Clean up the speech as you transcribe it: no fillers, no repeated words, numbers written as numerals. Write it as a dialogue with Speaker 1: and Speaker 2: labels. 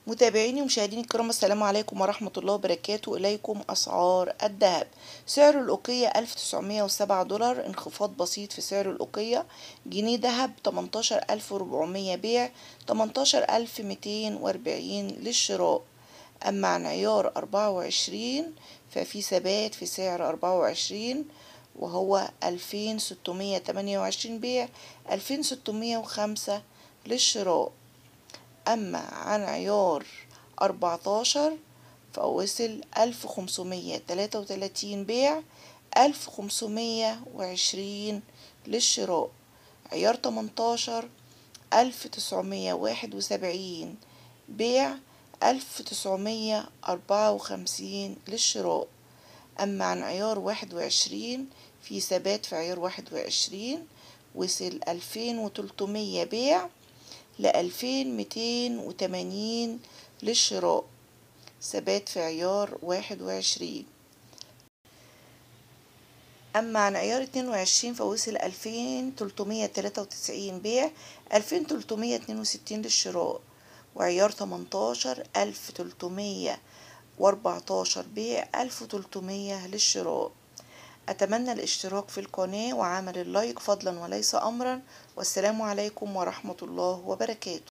Speaker 1: متابعيني ومشاهديني الكرام، السلام عليكم ورحمة الله وبركاته. إليكم أسعار الذهب. سعر الأوقية $1907، انخفاض بسيط في سعر الأوقية. جنيه ذهب 18400 بيع، 18240 للشراء. أما عن عيار 24 ففي ثبات في سعر 24، وهو 2628 بيع، 2605 للشراء. أما عن عيار 14 فوصل 1533 بيع، 1520 للشراء. عيار 18 1971 بيع، 1954 للشراء. أما عن عيار 21 في ثبات في عيار 21، وصل 2300 بيع، ل2280 للشراء. ثبات في عيار 21. أما عن عيار 22 فوصل 2393 بيع، 2362 للشراء. وعيار 18 1314 بيع، 1300 للشراء. أتمنى الاشتراك في القناة وعمل اللايك فضلا وليس أمرا، والسلام عليكم ورحمة الله وبركاته.